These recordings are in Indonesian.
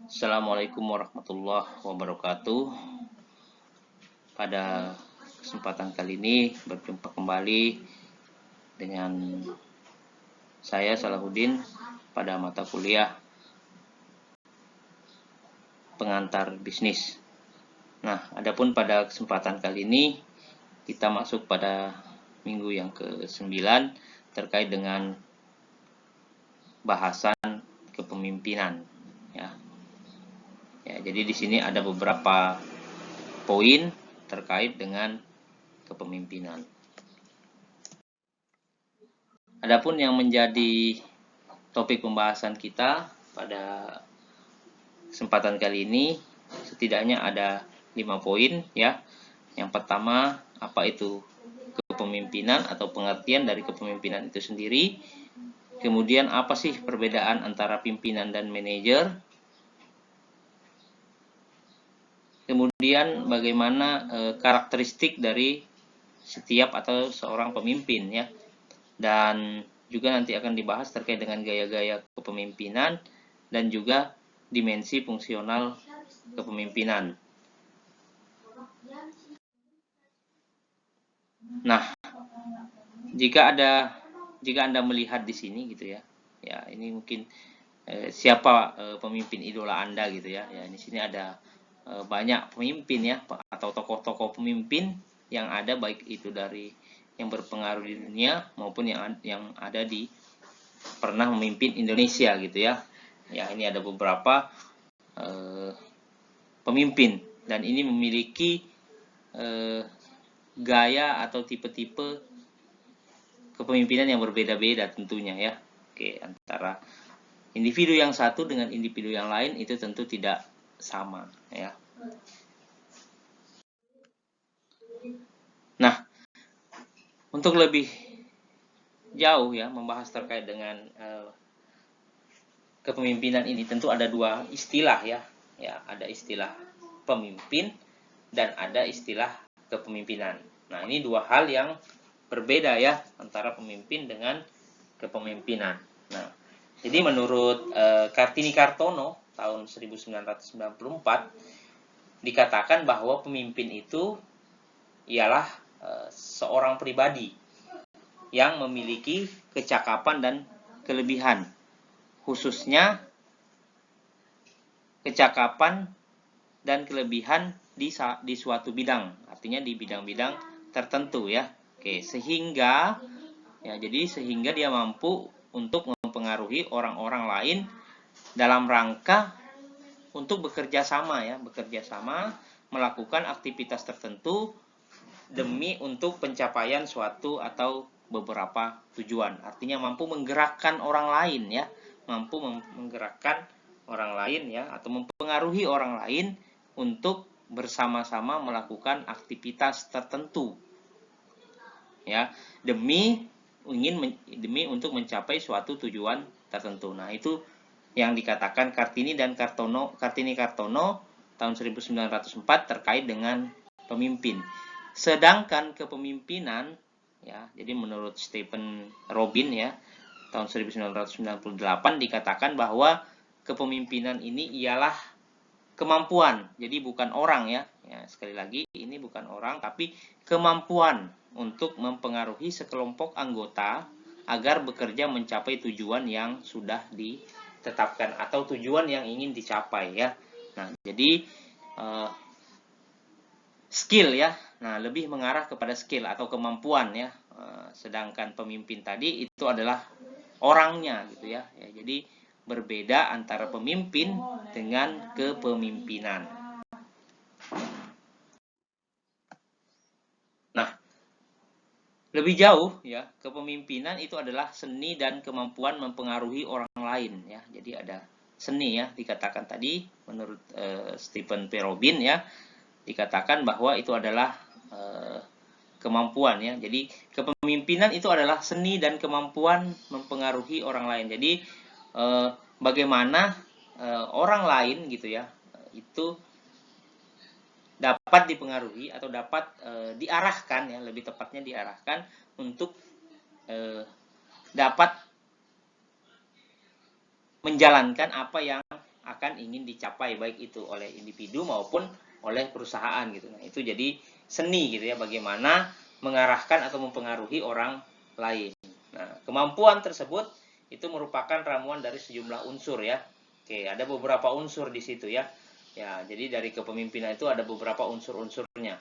Assalamualaikum warahmatullahi wabarakatuh. Pada kesempatan kali ini berjumpa kembali dengan saya Salahuddin pada mata kuliah pengantar bisnis. Nah, adapun pada kesempatan kali ini kita masuk pada minggu yang ke-9 terkait dengan bahasan kepemimpinan, ya. Ya, jadi di sini ada beberapa poin terkait dengan kepemimpinan. Adapun yang menjadi topik pembahasan kita pada kesempatan kali ini setidaknya ada 5 poin, ya. Yang pertama, apa itu kepemimpinan atau pengertian dari kepemimpinan itu sendiri. Kemudian apa sih perbedaan antara pimpinan dan manajer? Kemudian bagaimana karakteristik dari setiap atau seorang pemimpin, ya. Dan juga nanti akan dibahas terkait dengan gaya-gaya kepemimpinan dan juga dimensi fungsional kepemimpinan. Nah, jika Anda melihat di sini gitu ya. Ya, ini mungkin siapa pemimpin idola Anda gitu ya. Ya, di sini ada banyak pemimpin ya atau tokoh-tokoh pemimpin yang ada, baik itu dari yang berpengaruh di dunia maupun yang ada di pernah memimpin Indonesia gitu ya. Ya, ini ada beberapa pemimpin dan ini memiliki gaya atau tipe-tipe kepemimpinan yang berbeda-beda tentunya ya. Oke, antara individu yang satu dengan individu yang lain itu tentu tidak sama ya. Nah, untuk lebih jauh ya membahas terkait dengan kepemimpinan ini tentu ada dua istilah ya. Ya, ada istilah pemimpin dan ada istilah kepemimpinan. Nah, ini dua hal yang berbeda ya antara pemimpin dengan kepemimpinan. Nah, jadi menurut Kartini Kartono tahun 1994 dikatakan bahwa pemimpin itu ialah seorang pribadi yang memiliki kecakapan dan kelebihan, khususnya kecakapan dan kelebihan di suatu bidang, artinya di bidang-bidang tertentu ya. Oke, sehingga dia mampu untuk mempengaruhi orang-orang lain dalam rangka untuk bekerja sama melakukan aktivitas tertentu demi untuk pencapaian suatu atau beberapa tujuan. Artinya mampu menggerakkan orang lain ya, atau mempengaruhi orang lain untuk bersama-sama melakukan aktivitas tertentu. Ya, demi untuk mencapai suatu tujuan tertentu. Nah, itu yang dikatakan Kartini Kartono tahun 1904 terkait dengan pemimpin. Sedangkan kepemimpinan ya, jadi menurut Stephen Robin ya, tahun 1998 dikatakan bahwa kepemimpinan ini ialah kemampuan. Jadi bukan orang ya. Ya, sekali lagi ini bukan orang tapi kemampuan untuk mempengaruhi sekelompok anggota agar bekerja mencapai tujuan yang sudah ditetapkan atau tujuan yang ingin dicapai ya. Nah, jadi skill ya. Nah, lebih mengarah kepada skill atau kemampuan ya. Sedangkan pemimpin tadi itu adalah orangnya gitu ya. Ya, jadi berbeda antara pemimpin dengan kepemimpinan. Nah, lebih jauh ya, kepemimpinan itu adalah seni dan kemampuan mempengaruhi orang lain ya. Jadi ada seni ya, dikatakan tadi menurut Stephen P. Robin ya, dikatakan bahwa itu adalah kemampuan ya. Jadi kepemimpinan itu adalah seni dan kemampuan mempengaruhi orang lain. Jadi bagaimana orang lain gitu ya, itu dapat dipengaruhi atau dapat diarahkan ya, lebih tepatnya diarahkan untuk dapat menjalankan apa yang akan ingin dicapai, baik itu oleh individu maupun oleh perusahaan gitu. Nah, itu jadi seni gitu ya, bagaimana mengarahkan atau mempengaruhi orang lain. Nah, kemampuan tersebut itu merupakan ramuan dari sejumlah unsur ya. Oke, ada beberapa unsur di situ ya. Ya, jadi dari kepemimpinan itu ada beberapa unsur-unsurnya.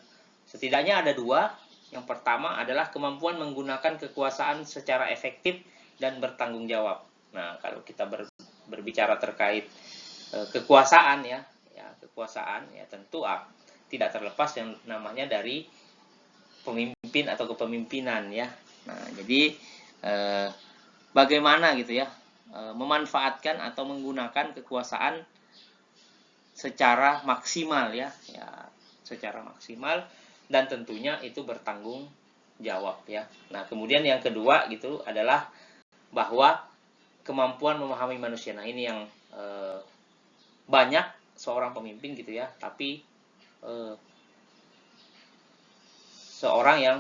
Setidaknya ada 2. Yang pertama adalah kemampuan menggunakan kekuasaan secara efektif dan bertanggung jawab. Nah, kalau kita berbicara terkait kekuasaan ya, kekuasaan ya tentu tidak terlepas yang namanya dari pemimpin atau kepemimpinan ya. Nah, jadi bagaimana gitu ya memanfaatkan atau menggunakan kekuasaan secara maksimal ya, secara maksimal, dan tentunya itu bertanggung jawab ya. Nah, kemudian yang kedua gitu adalah bahwa kemampuan memahami manusia. Nah, ini yang banyak seorang pemimpin gitu ya, tapi seorang yang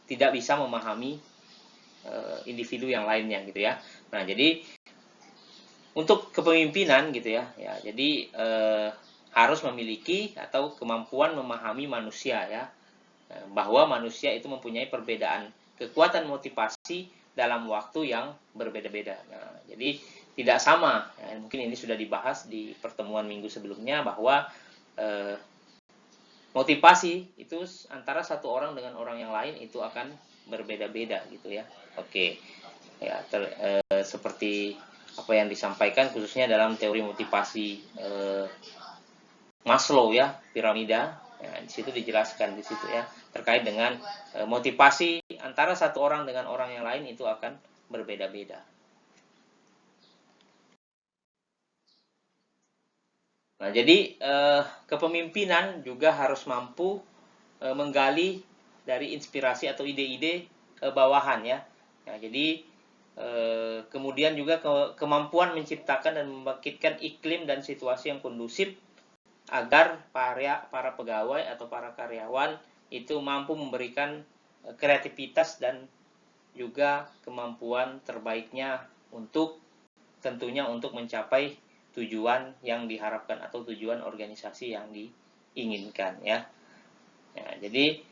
tidak bisa memahami individu yang lainnya gitu ya. Nah, jadi untuk kepemimpinan gitu ya, jadi harus memiliki atau kemampuan memahami manusia ya, bahwa manusia itu mempunyai perbedaan kekuatan motivasi dalam waktu yang berbeda-beda. Nah, jadi tidak sama. Ya, mungkin ini sudah dibahas di pertemuan minggu sebelumnya bahwa motivasi itu antara satu orang dengan orang yang lain itu akan berbeda-beda gitu ya. Oke, ya seperti apa yang disampaikan khususnya dalam teori motivasi Maslow ya, piramida. Ya, di situ dijelaskan di situ ya terkait dengan motivasi antara satu orang dengan orang yang lain itu akan berbeda-beda. Nah, jadi kepemimpinan juga harus mampu menggali dari inspirasi atau ide-ide bawahan ya. Nah, jadi kemudian juga kemampuan menciptakan dan membangkitkan iklim dan situasi yang kondusif agar para pegawai atau para karyawan itu mampu memberikan kreativitas dan juga kemampuan terbaiknya untuk tentunya untuk mencapai tujuan yang diharapkan atau tujuan organisasi yang diinginkan ya. Ya, jadi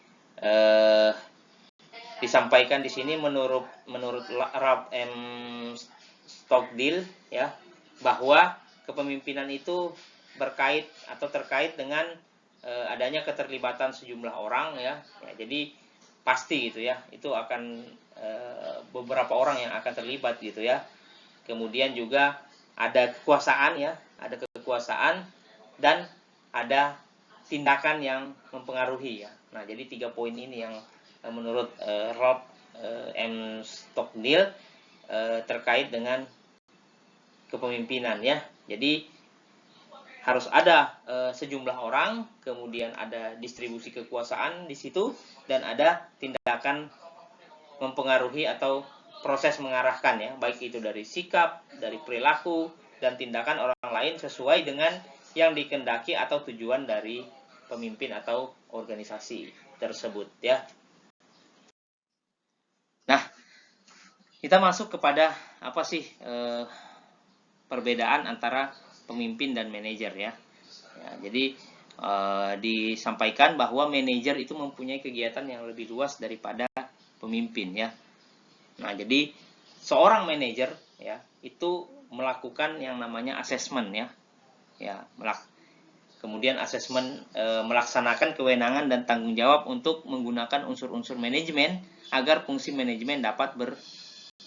disampaikan di sini menurut Ralph M. Stockdale ya, bahwa kepemimpinan itu terkait dengan adanya keterlibatan sejumlah orang ya. Jadi pasti gitu ya, itu akan beberapa orang yang akan terlibat gitu ya. Kemudian juga ada kekuasaan ya, ada kekuasaan dan ada tindakan yang mempengaruhi ya. Nah, jadi 3 poin ini yang menurut Ralph M. Stockdale terkait dengan kepemimpinan ya. Jadi harus ada sejumlah orang, kemudian ada distribusi kekuasaan di situ, dan ada tindakan mempengaruhi atau proses mengarahkan ya, baik itu dari sikap, dari perilaku, dan tindakan orang lain sesuai dengan yang dikehendaki atau tujuan dari pemimpin atau organisasi tersebut ya. Nah, kita masuk kepada apa sih perbedaan antara pemimpin dan manajer ya. Jadi disampaikan bahwa manajer itu mempunyai kegiatan yang lebih luas daripada pemimpin ya. Nah, jadi seorang manajer ya itu melakukan yang namanya asesmen ya. Kemudian asesmen melaksanakan kewenangan dan tanggung jawab untuk menggunakan unsur-unsur manajemen agar fungsi manajemen dapat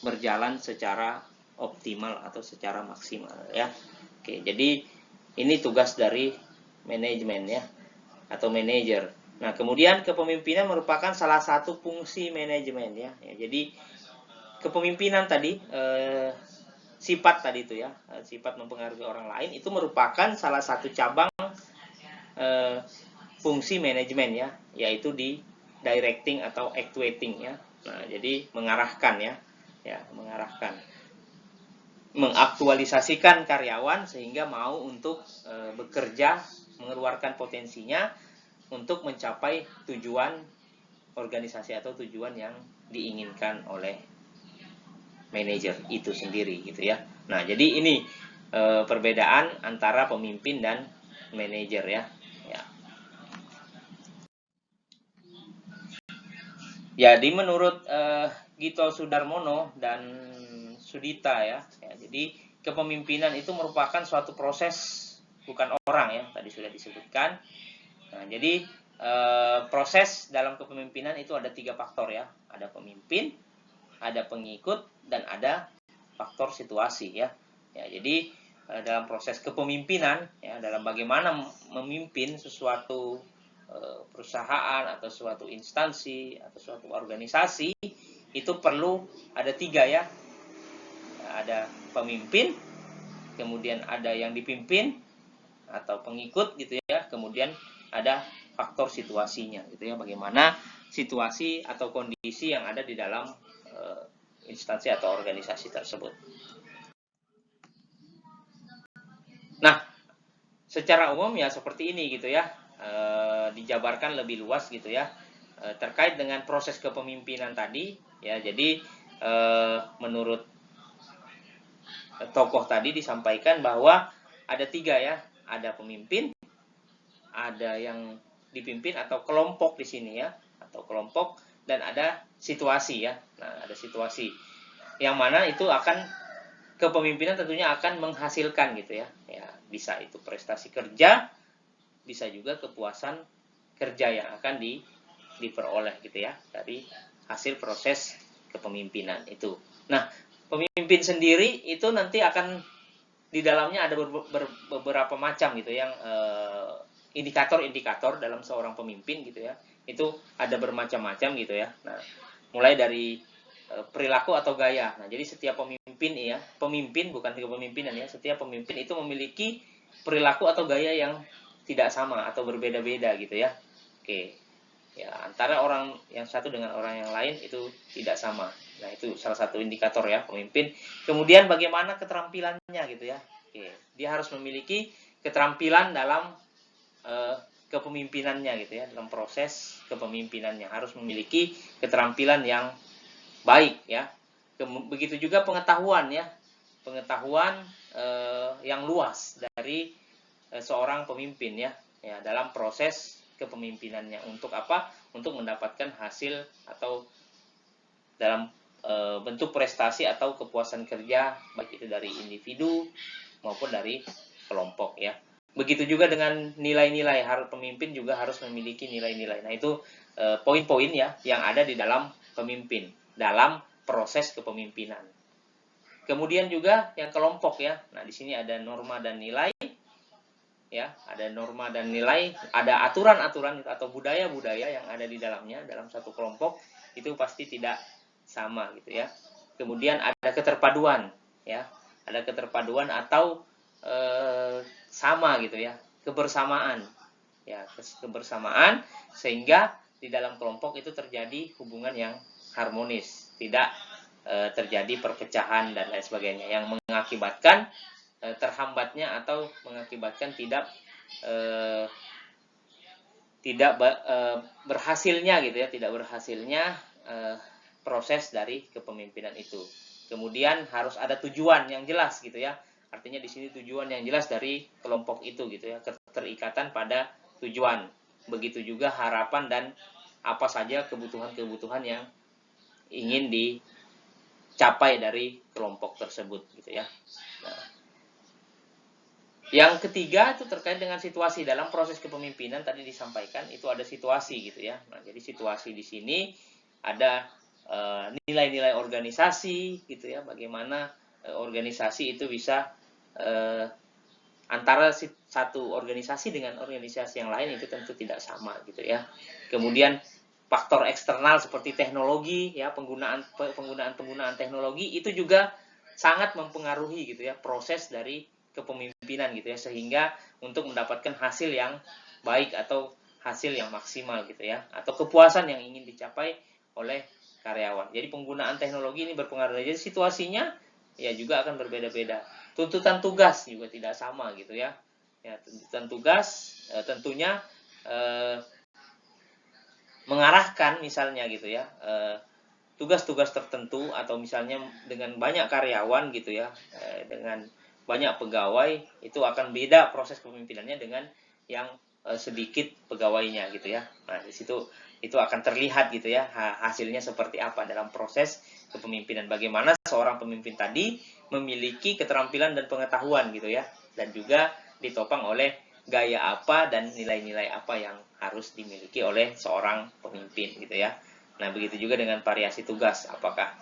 berjalan secara optimal atau secara maksimal ya. Oke, jadi ini tugas dari manajemen ya atau manajer. Nah, kemudian kepemimpinan merupakan salah satu fungsi manajemen ya. Jadi kepemimpinan tadi sifat tadi itu ya, sifat mempengaruhi orang lain itu merupakan salah satu cabang fungsi manajemen ya, yaitu di directing atau actuating ya. Nah, jadi mengarahkan ya, mengarahkan, mengaktualisasikan karyawan sehingga mau untuk bekerja, mengeluarkan potensinya untuk mencapai tujuan organisasi atau tujuan yang diinginkan oleh manajer itu sendiri gitu ya. Nah, jadi ini perbedaan antara pemimpin dan manajer ya. Jadi menurut Gito Sudarmono dan Sudita ya, jadi kepemimpinan itu merupakan suatu proses, bukan orang ya, tadi sudah disebutkan. Nah, jadi proses dalam kepemimpinan itu ada 3 faktor ya, ada pemimpin, ada pengikut, dan ada faktor situasi ya. Jadi dalam proses kepemimpinan ya, dalam bagaimana memimpin sesuatu perusahaan atau suatu instansi atau suatu organisasi, itu perlu ada 3 ya. Ada pemimpin, kemudian ada yang dipimpin atau pengikut gitu ya, kemudian ada faktor situasinya gitu ya, bagaimana situasi atau kondisi yang ada di dalam instansi atau organisasi tersebut. Nah, secara umum ya seperti ini gitu ya, dijabarkan lebih luas gitu ya, terkait dengan proses kepemimpinan tadi ya. Jadi menurut tokoh tadi disampaikan bahwa ada 3 ya, ada pemimpin, ada yang dipimpin atau kelompok di sini ya, atau kelompok, dan ada situasi ya. Nah, ada situasi yang mana itu akan kepemimpinan tentunya akan menghasilkan gitu ya. Ya, bisa itu prestasi kerja, bisa juga kepuasan kerja yang akan diperoleh gitu ya dari hasil proses kepemimpinan itu. Nah, pemimpin sendiri itu nanti akan di dalamnya ada beberapa macam gitu yang indikator-indikator dalam seorang pemimpin gitu ya. Itu ada bermacam-macam gitu ya. Nah, mulai dari perilaku atau gaya. Nah, jadi setiap pemimpin ya, pemimpin bukan kepemimpinan ya, setiap pemimpin itu memiliki perilaku atau gaya yang tidak sama atau berbeda-beda gitu ya. Oke. Ya, antara orang yang satu dengan orang yang lain itu tidak sama. Nah, itu salah satu indikator ya pemimpin. Kemudian bagaimana keterampilannya gitu ya. Oke, dia harus memiliki keterampilan dalam kepemimpinannya gitu ya, dalam proses kepemimpinannya harus memiliki keterampilan yang baik ya. Begitu juga pengetahuan ya, pengetahuan yang luas dari seorang pemimpin ya, dalam proses kepemimpinannya. Untuk apa? Untuk mendapatkan hasil atau dalam bentuk prestasi atau kepuasan kerja, baik itu dari individu maupun dari kelompok ya. Begitu juga dengan nilai-nilai, harus pemimpin juga harus memiliki nilai-nilai. Nah, itu poin-poin ya yang ada di dalam pemimpin dalam proses kepemimpinan. Kemudian juga yang kelompok ya. Nah, di sini ada norma dan nilai ya, ada norma dan nilai, ada aturan-aturan atau budaya-budaya yang ada di dalamnya dalam satu kelompok, itu pasti tidak sama gitu ya. Kemudian ada keterpaduan ya, ada keterpaduan atau sama gitu ya, kebersamaan ya, kebersamaan, sehingga di dalam kelompok itu terjadi hubungan yang harmonis, tidak terjadi perpecahan dan lain sebagainya yang mengakibatkan terhambatnya atau mengakibatkan tidak berhasilnya gitu ya, tidak berhasilnya proses dari kepemimpinan itu. Kemudian harus ada tujuan yang jelas gitu ya. Artinya di sini tujuan yang jelas dari kelompok itu gitu ya, keterikatan pada tujuan. Begitu juga harapan dan apa saja kebutuhan-kebutuhan yang ingin dicapai dari kelompok tersebut gitu ya. Nah, yang ketiga itu terkait dengan situasi dalam proses kepemimpinan, tadi disampaikan itu ada situasi gitu ya. Nah, jadi situasi di sini ada nilai-nilai organisasi gitu ya, bagaimana organisasi itu bisa antara satu organisasi dengan organisasi yang lain itu tentu tidak sama gitu ya. Kemudian faktor eksternal seperti teknologi ya, penggunaan teknologi itu juga sangat mempengaruhi gitu ya proses dari kepemimpinan gitu ya, sehingga untuk mendapatkan hasil yang baik atau hasil yang maksimal gitu ya, atau kepuasan yang ingin dicapai oleh karyawan. Jadi penggunaan teknologi ini berpengaruh. Jadi situasinya ya juga akan berbeda-beda. Tuntutan tugas juga tidak sama gitu ya. Ya, tuntutan tugas tentunya mengarahkan misalnya gitu ya, tugas-tugas tertentu atau misalnya dengan banyak karyawan gitu ya, dengan banyak pegawai itu akan beda proses kepemimpinannya dengan yang sedikit pegawainya gitu ya. Nah, di situ itu akan terlihat gitu ya hasilnya seperti apa dalam proses kepemimpinan. Bagaimana seorang pemimpin tadi memiliki keterampilan dan pengetahuan gitu ya, dan juga ditopang oleh gaya apa dan nilai-nilai apa yang harus dimiliki oleh seorang pemimpin gitu ya. Nah, begitu juga dengan variasi tugas, apakah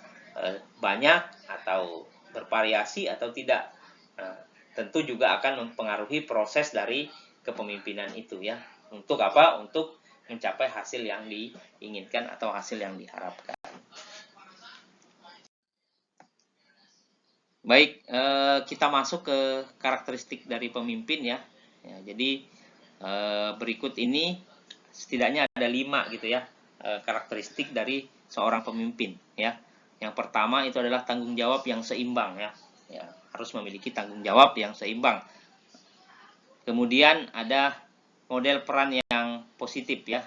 banyak atau bervariasi atau tidak. Nah, tentu juga akan mempengaruhi proses dari kepemimpinan itu ya. Untuk apa? Untuk mencapai hasil yang diinginkan atau hasil yang diharapkan. Baik, kita masuk ke karakteristik dari pemimpin ya. Jadi berikut ini setidaknya ada 5 gitu ya karakteristik dari seorang pemimpin ya. Yang pertama itu adalah tanggung jawab yang seimbang ya. Harus memiliki tanggung jawab yang seimbang. Kemudian ada model peran yang positif ya.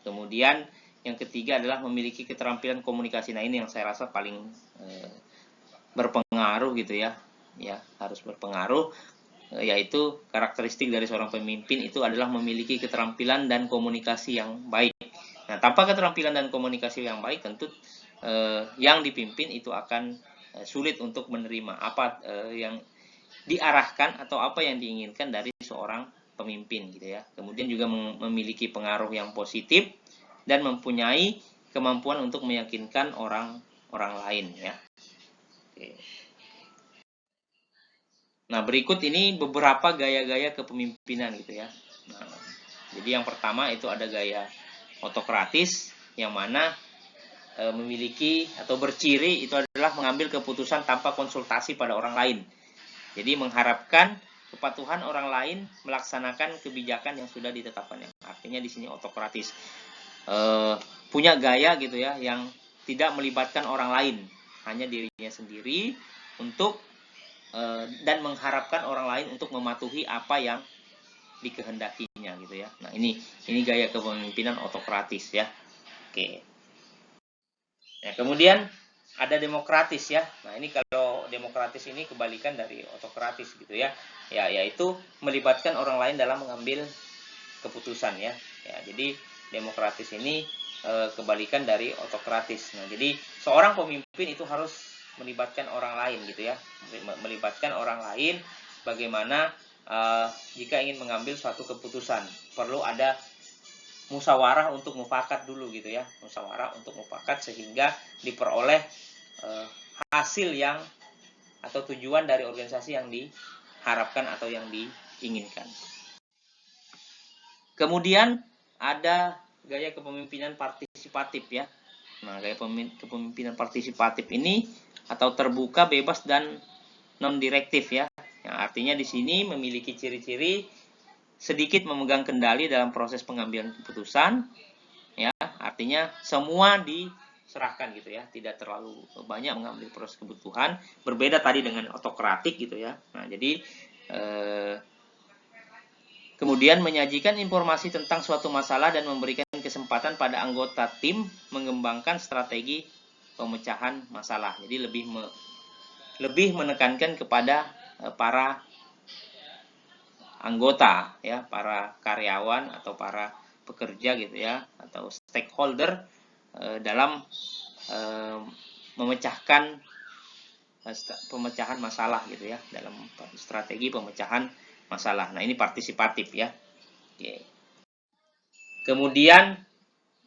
Kemudian yang ketiga adalah memiliki keterampilan komunikasi. Nah, ini yang saya rasa paling berpengaruh gitu ya. Harus berpengaruh, yaitu karakteristik dari seorang pemimpin itu adalah memiliki keterampilan dan komunikasi yang baik. Nah, tanpa keterampilan dan komunikasi yang baik, tentu yang dipimpin itu akan sulit untuk menerima apa yang diarahkan atau apa yang diinginkan dari seorang pemimpin gitu ya. Kemudian juga memiliki pengaruh yang positif dan mempunyai kemampuan untuk meyakinkan orang lain ya. Oke. Nah, berikut ini beberapa gaya-gaya kepemimpinan gitu ya. Nah, jadi yang pertama itu ada gaya otokratis, yang mana memiliki atau berciri itu adalah mengambil keputusan tanpa konsultasi pada orang lain. Jadi mengharapkan kepatuhan orang lain melaksanakan kebijakan yang sudah ditetapkannya. Artinya di sini otokratis. Punya gaya gitu ya yang tidak melibatkan orang lain, hanya dirinya sendiri untuk dan mengharapkan orang lain untuk mematuhi apa yang dikehendakinya gitu ya. Nah, ini gaya kepemimpinan otokratis ya. Oke. Nah, kemudian ada demokratis ya. Nah, ini kalau demokratis ini kebalikan dari otokratis gitu ya. Yaitu melibatkan orang lain dalam mengambil keputusan ya. Jadi demokratis ini kebalikan dari otokratis. Nah, jadi seorang pemimpin itu harus melibatkan orang lain gitu ya. Melibatkan orang lain bagaimana jika ingin mengambil suatu keputusan. Perlu ada musyawarah untuk mufakat dulu gitu ya. Musyawarah untuk mufakat sehingga diperoleh hasil yang atau tujuan dari organisasi yang diharapkan atau yang diinginkan. Kemudian ada gaya kepemimpinan partisipatif ya. Nah, gaya kepemimpinan partisipatif ini atau terbuka, bebas dan non-direktif ya. Yang artinya di sini memiliki ciri-ciri sedikit memegang kendali dalam proses pengambilan keputusan ya. Artinya semua diserahkan gitu ya, tidak terlalu banyak mengambil proses kebutuhan. Berbeda tadi dengan otokratik gitu ya. Nah, jadi kemudian menyajikan informasi tentang suatu masalah dan memberikan kesempatan pada anggota tim mengembangkan strategi pemecahan masalah. Jadi lebih menekankan kepada para anggota ya, para karyawan atau para pekerja gitu ya, atau stakeholder dalam memecahkan pemecahan masalah gitu ya, dalam strategi pemecahan masalah. Nah, ini partisipatif ya. Oke. Kemudian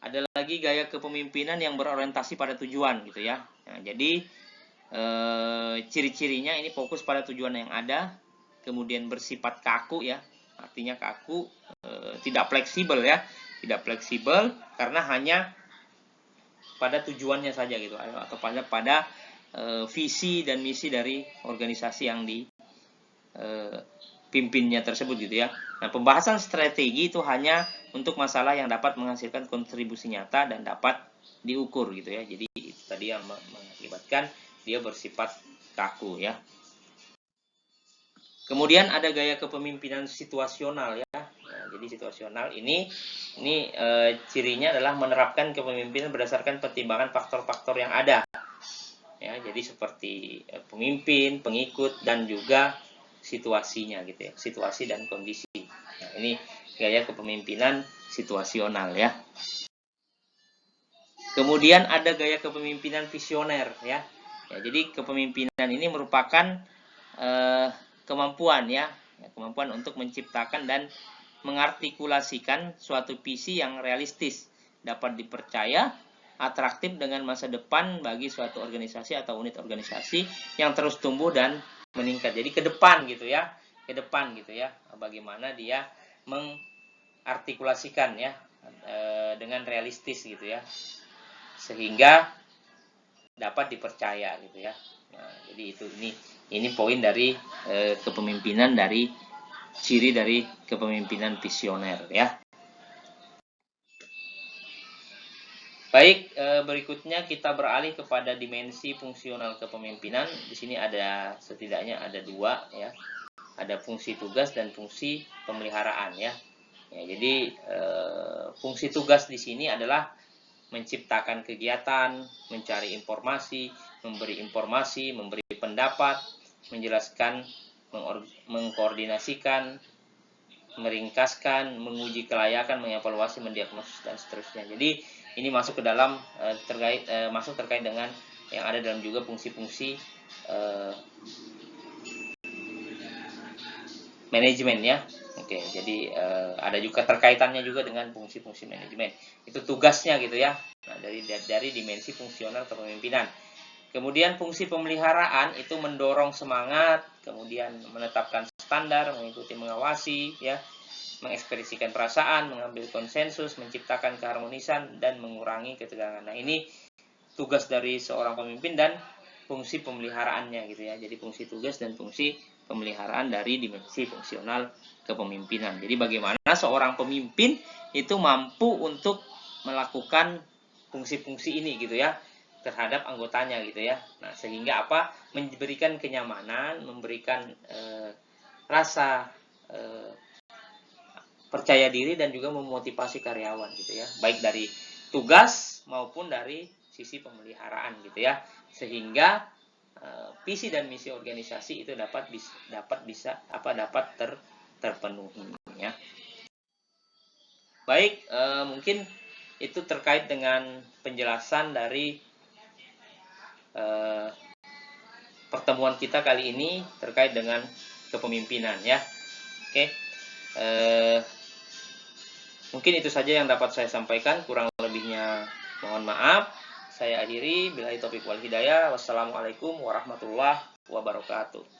ada lagi gaya kepemimpinan yang berorientasi pada tujuan gitu ya. Nah, jadi ciri-cirinya ini fokus pada tujuan yang ada, kemudian bersifat kaku ya, artinya kaku, tidak fleksibel ya, tidak fleksibel karena hanya pada tujuannya saja gitu, atau pada visi dan misi dari organisasi yang dipimpinnya tersebut gitu ya. Nah, pembahasan strategi itu hanya untuk masalah yang dapat menghasilkan kontribusi nyata dan dapat diukur gitu ya. Jadi itu tadi yang mengakibatkan dia bersifat kaku ya. Kemudian ada gaya kepemimpinan situasional ya. Nah, jadi situasional ini cirinya adalah menerapkan kepemimpinan berdasarkan pertimbangan faktor-faktor yang ada. ya. Jadi seperti pemimpin, pengikut, dan juga situasinya gitu ya, situasi dan kondisi. Nah, ini gaya kepemimpinan situasional ya. Kemudian ada gaya kepemimpinan visioner ya. Ya, jadi kepemimpinan ini merupakan kemampuan ya, kemampuan untuk menciptakan dan mengartikulasikan suatu visi yang realistis, dapat dipercaya, atraktif dengan masa depan bagi suatu organisasi atau unit organisasi yang terus tumbuh dan meningkat. Jadi ke depan gitu ya, ke depan gitu ya, bagaimana dia mengartikulasikan ya dengan realistis gitu ya, sehingga dapat dipercaya gitu ya. Nah, jadi ini poin dari kepemimpinan, dari ciri dari kepemimpinan visioner ya. Baik, berikutnya kita beralih kepada dimensi fungsional kepemimpinan. Di sini ada setidaknya ada 2 ya. Ada fungsi tugas dan fungsi pemeliharaan ya. Ya, jadi fungsi tugas di sini adalah menciptakan kegiatan, mencari informasi, memberi pendapat, menjelaskan, mengkoordinasikan, meringkaskan, menguji kelayakan, mengevaluasi, mendiagnosis, dan seterusnya. Jadi ini masuk ke dalam terkait dengan yang ada dalam juga fungsi-fungsi manajemen ya. Oke, jadi ada juga terkaitannya juga dengan fungsi-fungsi manajemen. Itu tugasnya gitu ya. Nah, dari dimensi fungsional kepemimpinan. Kemudian fungsi pemeliharaan itu mendorong semangat, kemudian menetapkan standar, mengikuti, mengawasi ya, mengekspresikan perasaan, mengambil konsensus, menciptakan keharmonisan, dan mengurangi ketegangan. Nah, ini tugas dari seorang pemimpin dan fungsi pemeliharaannya gitu ya. Jadi fungsi tugas dan fungsi pemeliharaan dari dimensi fungsional kepemimpinan. Jadi bagaimana seorang pemimpin itu mampu untuk melakukan fungsi-fungsi ini gitu ya terhadap anggotanya gitu ya. Nah, sehingga apa? Memberikan kenyamanan, memberikan rasa percaya diri, dan juga memotivasi karyawan gitu ya. Baik dari tugas maupun dari sisi pemeliharaan gitu ya. Sehingga visi dan misi organisasi itu dapat terpenuhi ya. Baik, mungkin itu terkait dengan penjelasan dari pertemuan kita kali ini terkait dengan kepemimpinan ya. Oke, mungkin itu saja yang dapat saya sampaikan, kurang lebihnya mohon maaf. Saya akhiri, billahi taufiq wal hidayah. Wassalamualaikum warahmatullahi wabarakatuh.